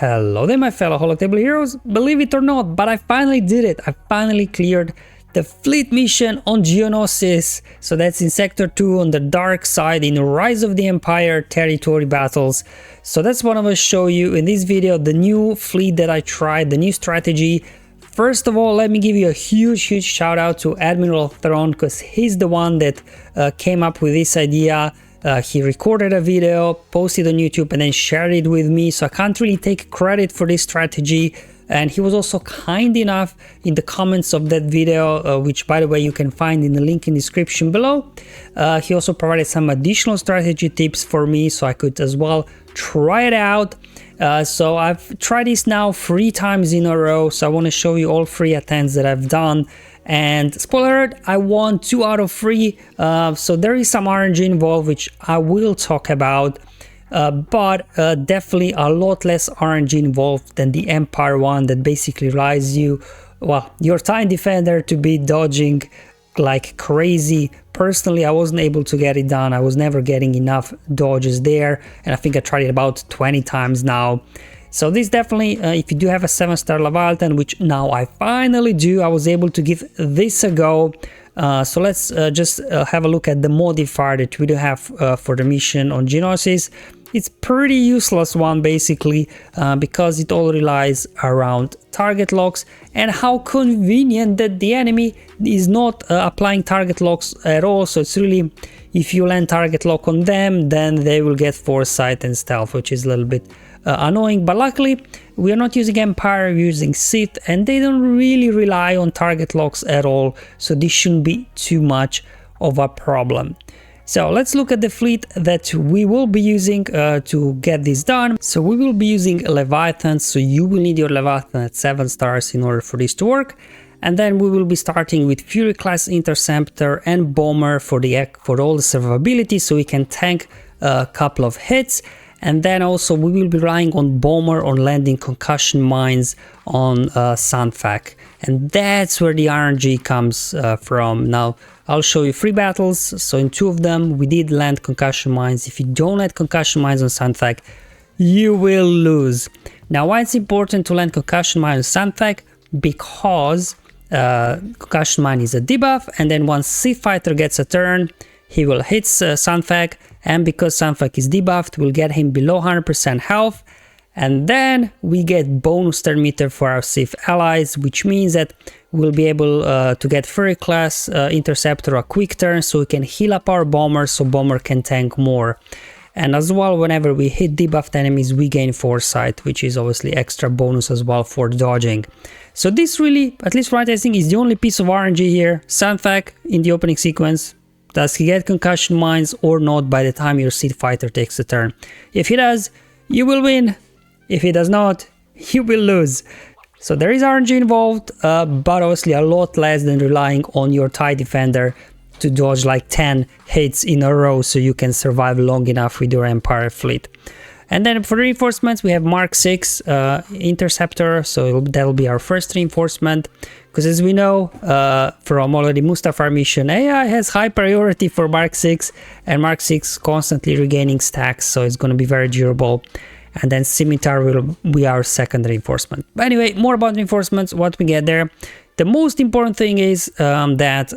Hello there, my fellow Holotable heroes. Believe it or not, but I finally did it. I finally cleared the fleet mission on Geonosis. So that's in Sector 2 on the dark side in Rise of the Empire territory battles. So that's what I'm going to show you in this video, the new fleet that I tried, the new strategy. First of all, let me give you a huge shout out to Admiral Throne, because he's the one that came up with this idea. He recorded a video, posted on YouTube, and then shared it with me, so I can't really take credit for this strategy. And he was also kind enough in the comments of that video, which by the way you can find in the link in the description below. He also provided some additional strategy tips for me, so I could as well try it out. So I've tried this now 3 times in a row, so I want to show you all 3 attempts that I've done. And spoiler alert, I won 2 out of 3, so there is some RNG involved, which I will talk about, but definitely a lot less RNG involved than the Empire one that basically relies your Time Defender to be dodging like crazy. Personally, I wasn't able to get it done. I was never getting enough dodges there, and I think I tried it about 20 times now. So this definitely, if you do have a 7-star Leviathan, which now I finally do, I was able to give this a go. So let's just have a look at the modifier that we do have for the mission on Geonosis. It's pretty useless one basically, because it all relies around target locks, and how convenient that the enemy is not applying target locks at all. So it's really, if you land target lock on them, then they will get foresight and stealth, which is a little bit annoying. But luckily we are not using Empire, we're using Sith, and they don't really rely on target locks at all, so this shouldn't be too much of a problem. So let's look at the fleet that we will be using to get this done. So we will be using Leviathan, so you will need your Leviathan at 7 stars in order for this to work. And then we will be starting with Fury class Interceptor and Bomber for all the survivability, so we can tank a couple of hits. And then also we will be relying on Bomber on landing concussion mines on Sandfak, and that's where the RNG comes from. Now I'll show you 3 battles. So in 2 of them we did land concussion mines. If you don't land concussion mines on Sandfak, you will lose. Now why it's important to land concussion mine on Sandfak? Because concussion mine is a debuff, and then once Sith Fighter gets a turn, he will hit Sandfak, and because Sandfak is debuffed, we'll get him below 100% health, and then we get bonus turn meter for our Sith allies, which means that we'll be able to get Fury class Interceptor a quick turn, so we can heal up our Bomber, so Bomber can tank more. And as well, whenever we hit debuffed enemies, we gain foresight, which is obviously extra bonus as well for dodging. So this really, at least right, I think, is the only piece of RNG here. Sandfak in the opening sequence. Does he get concussion mines or not by the time your Sith Fighter takes a turn? If he does, you will win. If he does not, you will lose. So there is RNG involved, but obviously a lot less than relying on your TIE Defender to dodge like 10 hits in a row so you can survive long enough with your Empire fleet. And then for reinforcements, we have Mark 6 Interceptor, so that'll be our first reinforcement. Because as we know from already Mustafar mission, AI has high priority for Mark 6, and Mark 6 constantly regaining stacks, so it's going to be very durable. And then Scimitar will be our second reinforcement. But anyway, more about reinforcements, what we get there. The most important thing is that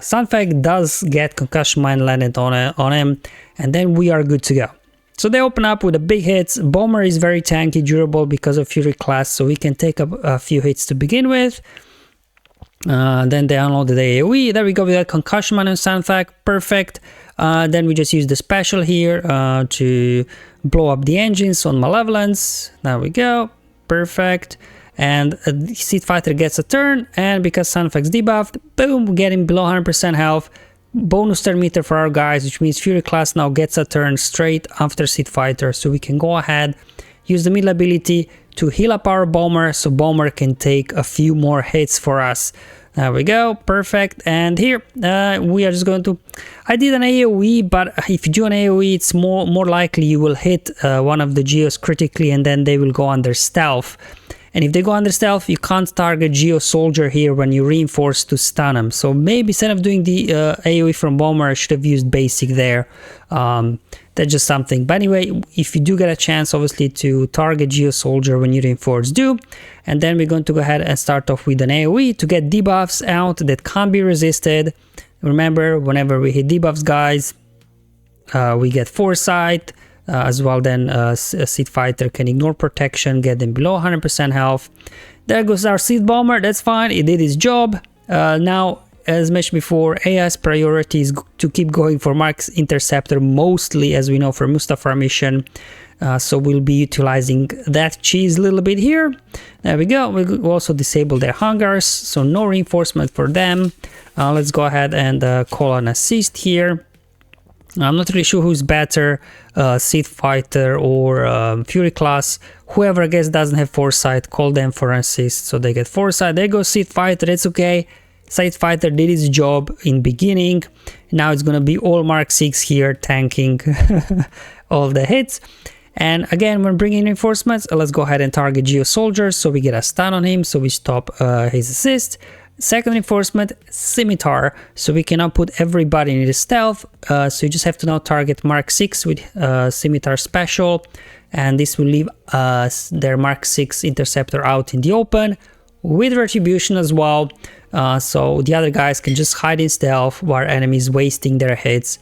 Sandfak does get concussion mine landed on him, and then we are good to go. So they open up with the big hits. Bomber is very tanky, durable because of Fury class, so we can take a few hits to begin with. Then they unloaded the AoE. There we go, we got concussion mine on Sandfak, perfect. Then we just use the special here to blow up the engines on Malevolence. There we go, perfect. And Sith Fighter gets a turn, and because Sandfak's debuffed, boom, we get him below 100% health. Bonus turn meter for our guys, which means Fury class now gets a turn straight after Sith Fighter, so we can go ahead, use the middle ability to heal up our Bomber, so Bomber can take a few more hits for us. There we go, perfect. And here we are just going to, I did an AoE, but if you do an AoE, it's more likely you will hit one of the Geos critically, and then they will go under stealth. And if they go under stealth, you can't target Geo Soldier here when you reinforce to stun them. So maybe instead of doing the AoE from Bomber, I should have used basic there. That's just something. But anyway, if you do get a chance, obviously, to target Geo Soldier when you reinforce, do. And then we're going to go ahead and start off with an AoE to get debuffs out that can't be resisted. Remember, whenever we hit debuffs, guys, we get Foresight. As well, then a Seed Fighter can ignore protection, get them below 100% health. There goes our Seed Bomber, that's fine, it did its job. Now, as mentioned before, AI's priority is to keep going for Mark's Interceptor, mostly, as we know, for Mustafar mission. So we'll be utilizing that cheese a little bit here. There we go. We'll also disable their hangars, so no reinforcement for them. Let's go ahead and call an assist here. I'm not really sure who's better, Seed Fighter or Fury class. Whoever, I guess, doesn't have Foresight, call them for an assist, so they get Foresight. There goes Seed Fighter, it's okay. Seed Fighter did its job in beginning. Now it's gonna be all Mark 6 here, tanking all the hits. And again, when bringing reinforcements, let's go ahead and target Geo Soldier, so we get a stun on him, so we stop his assist. Second reinforcement, Scimitar, so we can now put everybody in the stealth, so you just have to now target Mark 6 with Scimitar Special, and this will leave their Mark 6 Interceptor out in the open, with Retribution as well, so the other guys can just hide in stealth while enemies wasting their hits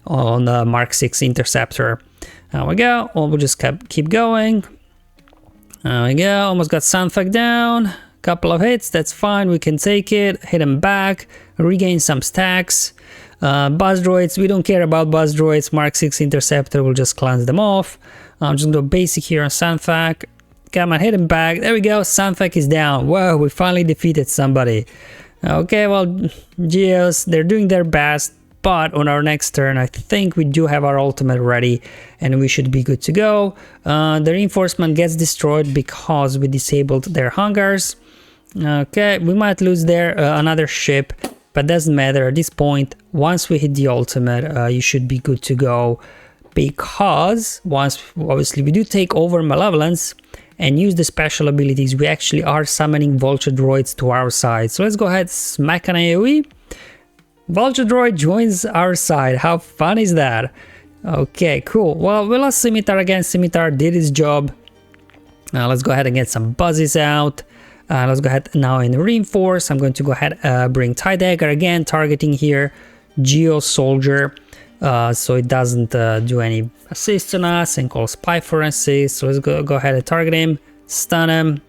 on the Mark 6 Interceptor. There we go, we'll just keep going. There we go, almost got Sandfag down. Couple of hits, that's fine, we can take it, hit them back, regain some stacks. Buzz droids, we don't care about buzz droids. Mark 6 Interceptor will just cleanse them off. I'm just gonna go basic here on Sandfag. Come on, hit him back. There we go, Sandfag is down. Whoa, we finally defeated somebody. Okay, well, Geos, they're doing their best, but on our next turn, I think we do have our ultimate ready and we should be good to go. The reinforcement gets destroyed because we disabled their hangars. Okay, we might lose there another ship, but doesn't matter at this point. Once we hit the ultimate, you should be good to go, because once obviously we do take over Malevolence and use the special abilities, we actually are summoning Vulture droids to our side. So let's go ahead, smack an AoE. Vulture droid joins our side. How fun is that? Okay, cool. Well, we lost Scimitar again. Scimitar did his job. Let's go ahead and get some buzzies out. Let's go ahead now and reinforce. I'm going to go ahead bring TIE Dagger again, targeting here Geo Soldier, so it doesn't do any assist on us, and call Spy for assist. So let's go ahead and target him, stun him,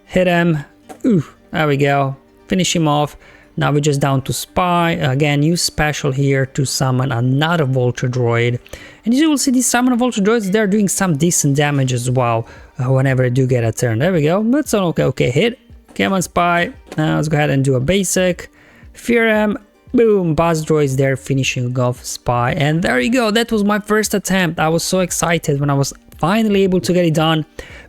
hit him. Ooh, there we go. Finish him off. Now we're just down to Spy. Again, use special here to summon another Vulture droid. And as you will see, these summon Vulture droids, they're doing some decent damage as well whenever they do get a turn. There we go. That's an okay hit. Come on, Spy. Now let's go ahead and do a basic. Fear him. Boom. Buzz droids there, finishing off Spy. And there you go. That was my first attempt. I was so excited when I was finally able to get it done.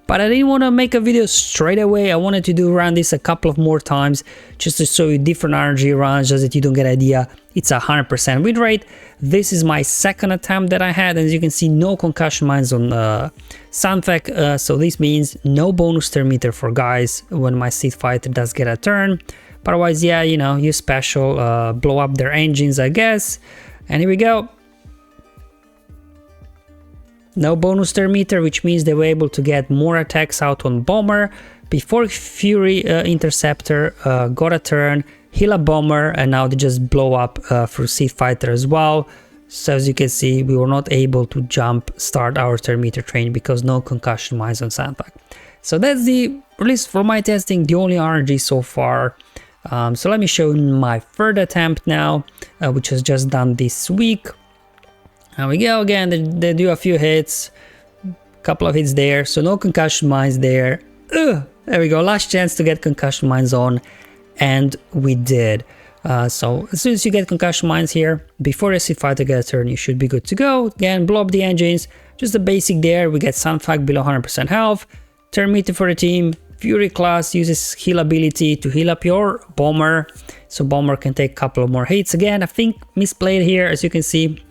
But I didn't want to make a video straight away. I wanted to run this a couple of more times just to show you different RNG runs, just that you don't get an idea. It's 100% win rate. This is my second attempt that I had, and as you can see, no concussion mines on Sandfag, so this means no bonus turn meter for guys when my Seed Fighter does get a turn. But otherwise, yeah, you know, use special, blow up their engines, I guess. And here we go. No bonus turn meter, which means they were able to get more attacks out on Bomber before Fury Interceptor got a turn, heal a Bomber, and now they just blow up for Seed Fighter as well. So as you can see, we were not able to jump start our turn meter train because no concussion mines on Sandfag. So that's the, at least for my testing, the only RNG so far. So let me show you my third attempt now, which was just done this week. There we go again, they do a few hits, couple of hits there, so no concussion mines there. There we go, last chance to get concussion mines on, and we did. So as soon as you get concussion mines here, before your Seed Fighter gets a turn, you should be good to go. Again, blow up the engines, just the basic there. We get Sandfag below 100% health, turn meter for the team. Fury class uses heal ability to heal up your Bomber, so Bomber can take a couple of more hits. Again, I think misplayed here, as you can see.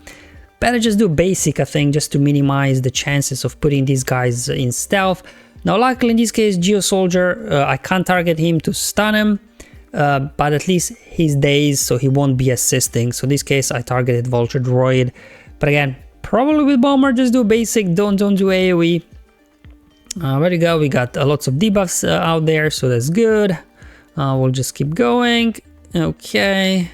Better just do basic, I think, just to minimize the chances of putting these guys in stealth. Now luckily in this case Geo Soldier, I can't target him to stun him, but at least he's dazed, so he won't be assisting. So in this case I targeted Vulture Droid, but again probably with Bomber just do basic, don't do AoE. There you go, we got lots of debuffs out there, so that's good. We'll just keep going. Okay,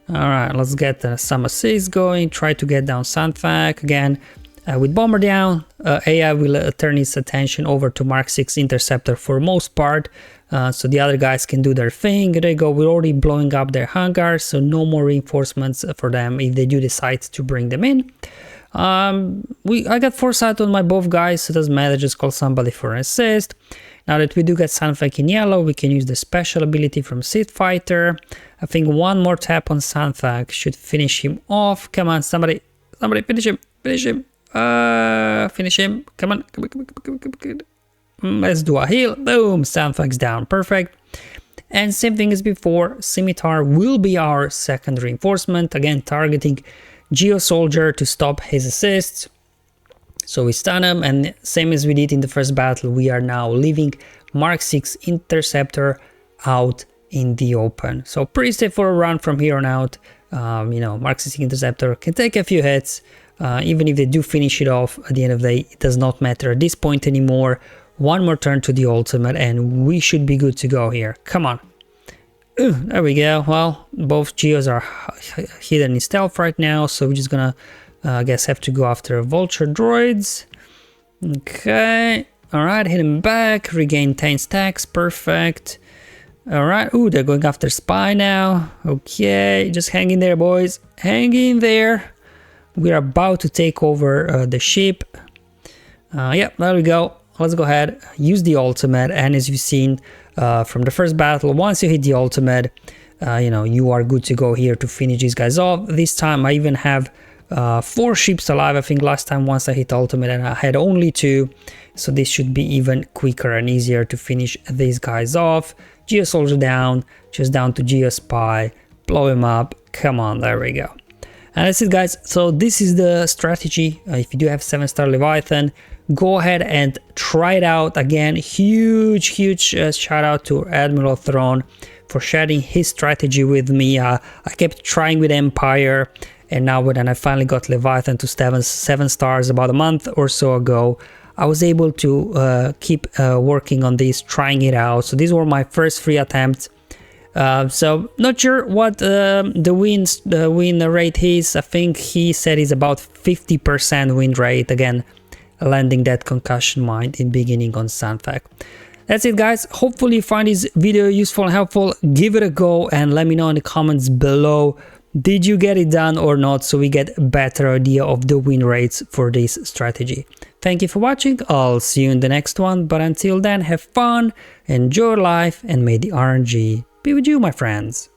alright, let's get some assists going, try to get down Sandfag again. With Bomber down, AI will turn its attention over to Mark 6 Interceptor for most part, so the other guys can do their thing. There you go, we're already blowing up their hangars, so no more reinforcements for them if they do decide to bring them in. I got foresight on my both guys, so it doesn't matter, just call somebody for an assist. Now that we do get Sandfag in yellow, we can use the special ability from Sith Fighter. I think one more tap on Sandfag should finish him off. Come on, somebody finish him, finish him, come on. Let's do a heal, boom, Sandfag's down, perfect. And same thing as before, Scimitar will be our second reinforcement, again targeting Geo Soldier to stop his assists. So we stun him, and same as we did in the first battle, we are now leaving Mark 6 Interceptor out in the open. So pretty straightforward run from here on out. You know, Mark 6 Interceptor can take a few hits, even if they do finish it off at the end of the day, it does not matter at this point anymore. One more turn to the ultimate and we should be good to go here. Come on. There we go. Well, both Geos are hidden in stealth right now, so we're just gonna I guess have to go after Vulture Droids. Okay, alright, hit him back, regain 10 stacks, perfect. Alright, ooh, they're going after Spy now. Okay, just hang in there, boys, hang in there. We're about to take over the ship. Yep, there we go. Let's go ahead, use the ultimate, and as you've seen from the first battle, once you hit the ultimate, you know, you are good to go here to finish these guys off. This time I even have 4 ships alive. I think last time once I hit ultimate and I had only 2, so this should be even quicker and easier to finish these guys off. Geo Soldier down, just down to Geo Spy, blow him up, come on, there we go. And that's it guys, so this is the strategy. If you do have 7-star Leviathan, go ahead and try it out. Again, huge shout out to Admiral Throne for sharing his strategy with me. I kept trying with Empire, and now when I finally got Leviathan to 7 stars about a month or so ago, I was able to keep working on this, trying it out. So these were my first 3 attempts. So not sure what the win rate is. I think he said it's about 50% win rate, again landing that concussion mine in beginning on Sandfag. That's it guys, hopefully you find this video useful and helpful. Give it a go and let me know in the comments below, did you get it done or not, so we get a better idea of the win rates for this strategy. Thank you for watching, I'll see you in the next one, but until then have fun, enjoy life, and may the RNG be with you my friends.